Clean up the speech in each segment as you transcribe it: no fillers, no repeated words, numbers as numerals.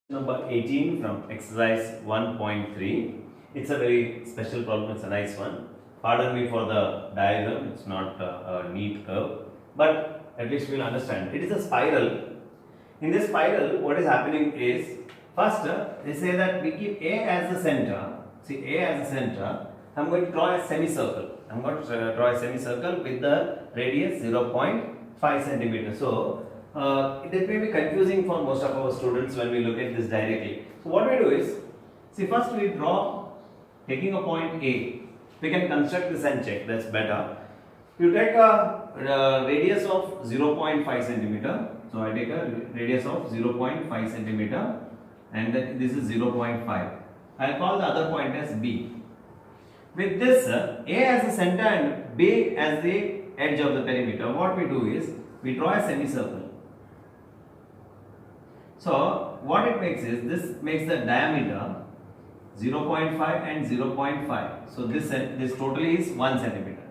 Number 18 from exercise 1.3. It's a very special problem, it's a nice one. Pardon me for the diagram, it's not a neat curve, but at least we'll understand. It is a spiral. In this spiral, what is happening is, first they say that we keep A as the center. See, A as the center. I'm going to draw a semicircle. I'm going to draw a semicircle with the radius 0.5 centimeter. So, it may be confusing for most of our students when we look at this directly. So what we do is, see, first we draw, taking a point A. We can construct this and check, that's better. You take a radius of 0.5 centimeter. So I take a radius of 0.5 centimeter and then this is 0.5. I'll call the other point as B. With this A as the center and B as the edge of the perimeter, what we do is, we draw a semicircle. So what it makes is, this makes the diameter 0.5 and 0.5. So this totally is 1 centimeter.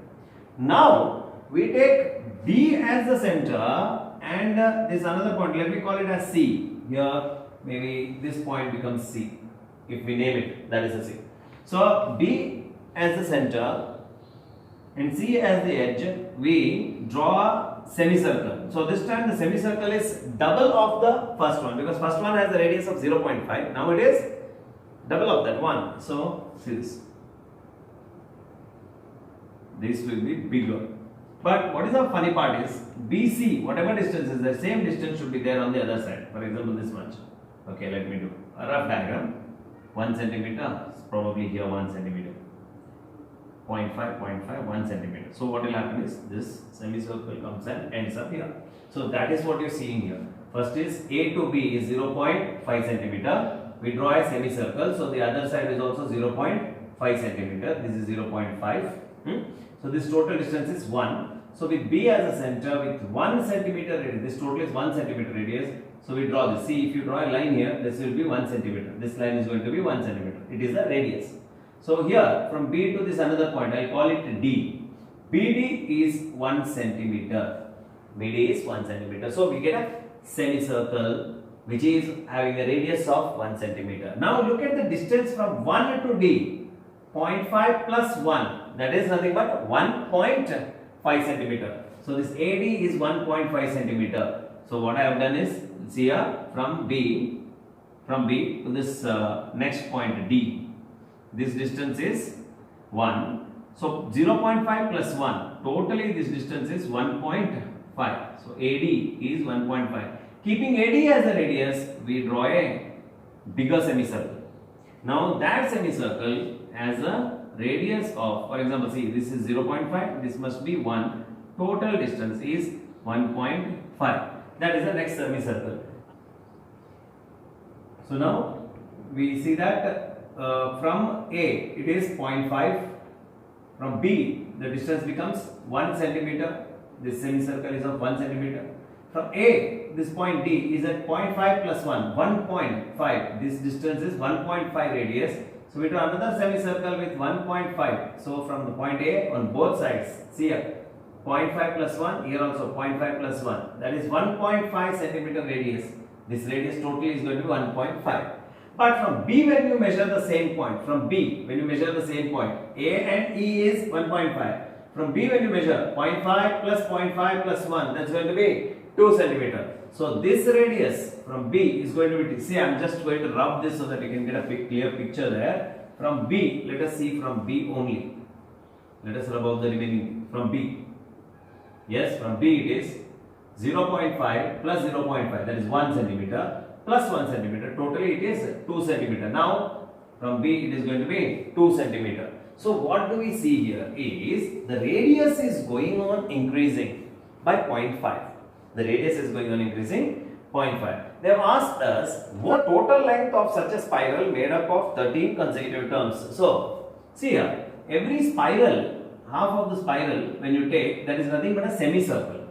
Now we take B as the center and this another point, let me call it as C. Here maybe this point becomes C. If we name it, that is a C. So B as the center and C as the edge, we draw a semicircle. So this time the semicircle is double of the first one, because first one has a radius of 0.5. Now it is double of that one. So see this. This will be bigger. But what is the funny part is, BC, whatever distance is, the same distance should be there on the other side. For example, this much. Okay, let me do a rough diagram. 1 centimeter, probably here 1 centimeter. 0.5, 0.5, 1 centimeter. So what will happen is, this semicircle comes and ends up here. So that is what you are seeing here. First is A to B is 0.5 centimeter. We draw a semicircle. So the other side is also 0.5 centimeter. This is 0.5. So this total distance is 1. So with B as a center with 1 centimeter radius, this total is 1 centimeter radius. So we draw this. See, if you draw a line here, this will be 1 centimeter. This line is going to be 1 centimeter. It is the radius. So here from B to this another point, I'll call it D. BD is 1 centimeter. BD is 1 centimeter. So we get a semicircle which is having a radius of 1 centimeter. Now look at the distance from 1 to D. 0.5 plus 1. That is nothing but 1.5 centimeter. So this AD is 1.5 centimeter. So what I have done is, see here from B to this next point D. This distance is 1. So 0.5 plus 1. Totally this distance is 1.5. So AD is 1.5. Keeping AD as a radius, we draw a bigger semicircle. Now that semicircle has a radius of, for example, see, this is 0.5. This must be 1. Total distance is 1.5. That is the next semicircle. So now we see that from A it is 0.5, from B the distance becomes 1 centimeter, this semicircle is of 1 centimeter. From A, this point D is at 0.5 plus 1, 1.5, this distance is 1.5 radius. So we draw another semicircle with 1.5. So from the point A on both sides, see here, 0.5 plus 1, here also 0.5 plus 1, that is 1.5 centimeter radius. This radius totally is going to be 1.5. But from B, when you measure the same point, from B, when you measure the same point, A and E is 1.5. From B, when you measure 0.5 plus 0.5 plus 1, that's going to be 2 centimeter. So this radius from B is going to be, see, I'm just going to rub this so that you can get a clear picture there. From B, let us see from B only. Let us rub out the remaining from B. Yes, from B it is 0.5 plus 0.5, that is 1 centimeter. Plus 1 centimeter, totally it is 2 centimeter. Now from B it is going to be 2 centimeter. So what do we see here is, the radius is going on increasing by 0.5. The radius is going on increasing 0.5. They have asked us what total length of such a spiral made up of 13 consecutive terms. So see here, every spiral, half of the spiral when you take, that is nothing but a semicircle.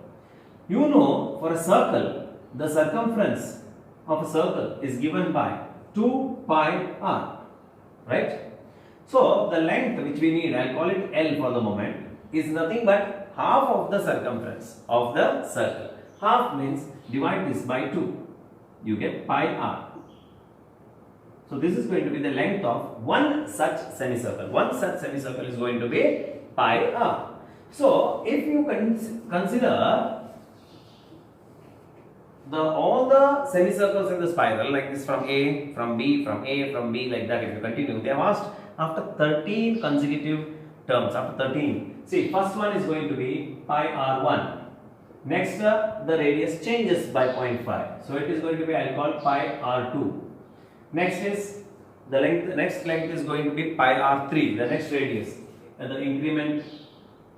You know, for a circle, the circumference of a circle is given by 2 pi r, right? So the length which we need, I'll call it L for the moment, is nothing but half of the circumference of the circle. Half means divide this by 2. You get pi r. So this is going to be the length of one such semicircle. One such semicircle is going to be pi r. So if you consider all the semicircles in the spiral, like this, from A, from B, from A, from B, like that, if you continue, they have asked after 13 consecutive terms, after 13. See, first one is going to be pi r1. Next, the radius changes by 0.5. So it is going to be, I'll call pi r2. Next is the length, next length is going to be pi r3, the next radius, and the increment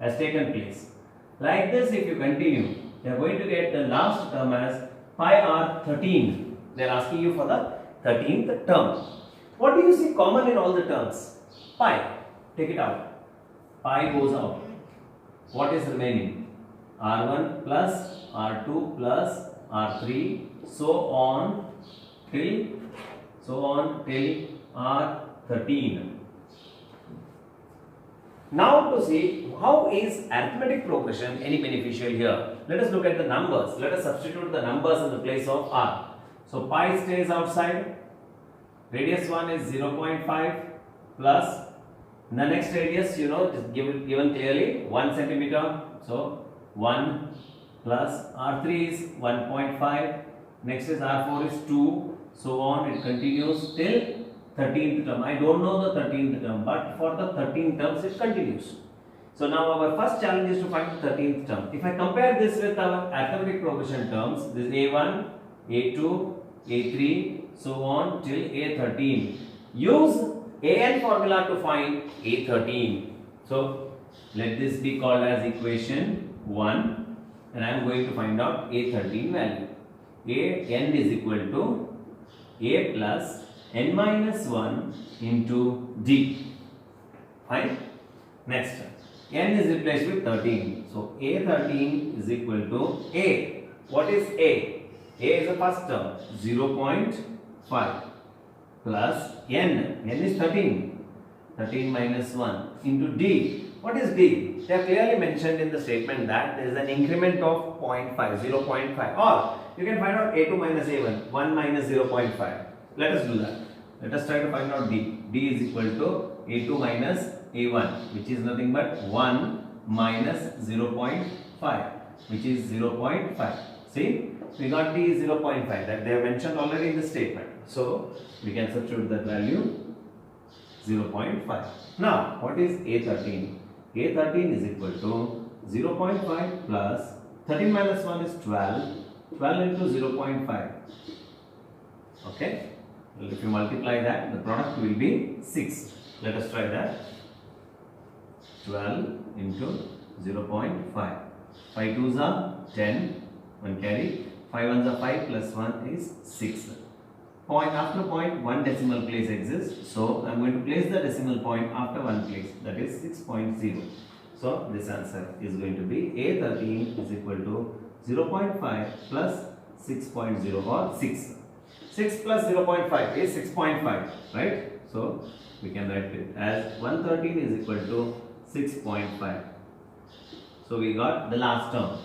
has taken place. Like this, if you continue, you are going to get the last term as pi r13. They are asking you for the 13th term. What do you see common in all the terms? Pi. Take it out. Pi goes out. What is remaining? R1 plus R2 plus R3, so on till R13. Now to see how is arithmetic progression any beneficial here. Let us look at the numbers. Let us substitute the numbers in the place of r. So pi stays outside. Radius 1 is 0.5 plus the next radius, you know, is given clearly 1 centimeter. So 1 plus r3 is 1.5. Next is r4 is 2. So on it continues till 13th term. I don't know the 13th term, but for the 13 terms it continues. So now our first challenge is to find the 13th term. If I compare this with our arithmetic progression terms, this is A1, A2, A3, so on till A13. Use AN formula to find A13. So let this be called as equation 1, and I am going to find out A13 value. AN is equal to A plus n minus 1 into D. Fine. Next, n is replaced with 13. So A13 is equal to A. What is A? A is the first term, 0.5 plus n. N is 13. 13 minus 1 into D. What is D? They have clearly mentioned in the statement that there is an increment of 0.5, 0.5. Or you can find out A2 minus A1, 1 minus 0.5. Let us do that. Let us try to find out D. D is equal to A2 minus A1, which is nothing but 1 minus 0.5, which is 0.5. See, we got D is 0.5, that they have mentioned already in the statement. So we can substitute that value 0.5. Now, what is A13? A13 is equal to 0.5 plus 13 minus 1 is 12. 12 into 0.5. Okay. Well, if you multiply that, the product will be 6. Let us try that. 12 into 0.5. 5 2s are 10. 1 carry. 5 1s are 5 plus 1 is 6. Point after point, one decimal place exists. So I am going to place the decimal point after one place. That is 6.0. So this answer is going to be A13 is equal to 0.5 plus 6.0 or 6. 6 plus 0.5 is 6.5, right? So we can write it as 113 is equal to 6.5. So we got the last term.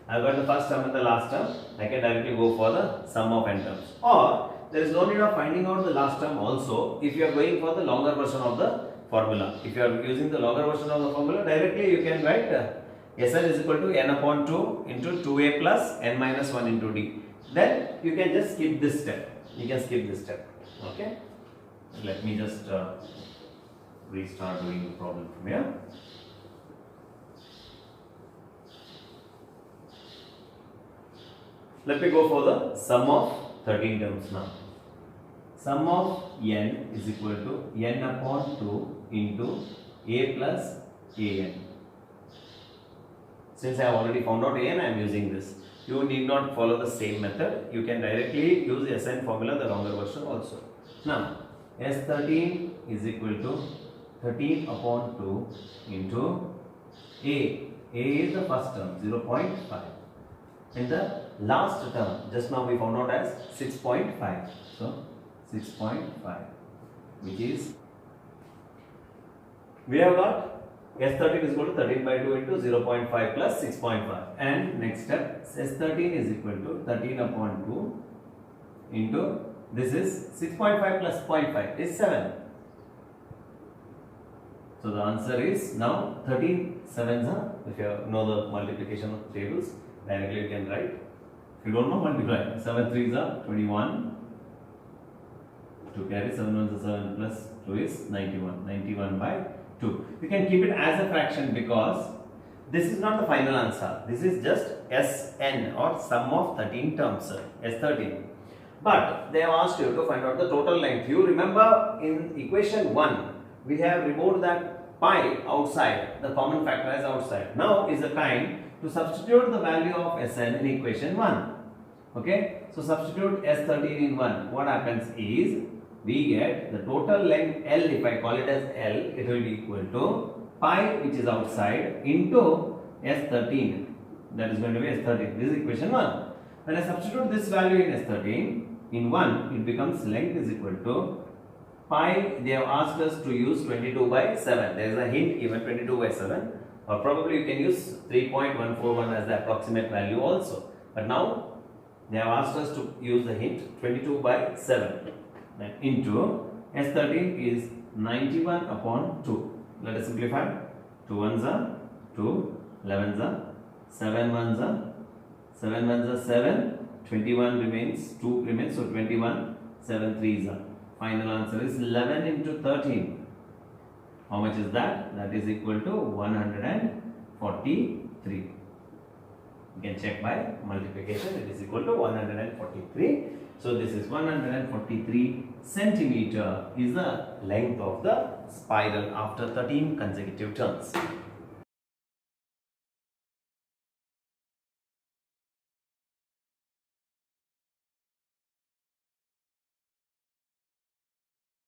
I got the first term and the last term. I can directly go for the sum of n terms. Or there is no need of finding out the last term also if you are going for the longer version of the formula. If you are using the longer version of the formula, directly you can write Sn is equal to n upon 2 into 2a plus n minus 1 into d. Then you can just skip this step. You can skip this step. Okay. Let me just restart doing the problem from here. Let me go for the sum of 13 terms now. Sum of n is equal to n upon 2 into a plus an. Since I have already found out an, I am using this. You need not follow the same method. You can directly use Sn formula, the longer version also. Now, S13 is equal to 13 upon 2 into A. A is the first term, 0.5. And the last term, just now we found out as 6.5. So, 6.5, which is, we have got S13 is equal to 13 by 2 into 0.5 plus 6.5. And next step, S13 is equal to 13 upon 2 into This is 6.5 plus 0.5 is 7. So the answer is now 13 sevens. If you know the multiplication of tables, directly you can write. If you don't know, multiply. 7 threes are 21. To carry 7 ones are 7 plus 2 is 91. 91 by 2. You can keep it as a fraction because this is not the final answer. This is just Sn or sum of 13 terms, S13. But they have asked you to find out the total length. You remember in equation 1, we have removed that pi outside, the common factor is outside. Now is the time to substitute the value of Sn in equation 1. Okay, so substitute S13 in 1. What happens is, we get the total length L, if I call it as L, it will be equal to pi, which is outside, into S13. That is going to be S13. This is equation 1. When I substitute this value in S13, in 1, it becomes length is equal to pi. They have asked us to use 22 by 7. There is a hint given 22 by 7. Or probably you can use 3.141 as the approximate value also. But now, they have asked us to use the hint 22 by 7. Then into S13 is 91 upon 2. Let us simplify. 2 ones are 2, 11s are 7 ones are 7 ones are 7, 21 remains, 2 remains, so 21, 7 threes are. Final answer is 11 into 13. How much is that? That is equal to 143. You can check by multiplication. It is equal to 143. So this is 143 centimeter is the length of the spiral after 13 consecutive turns.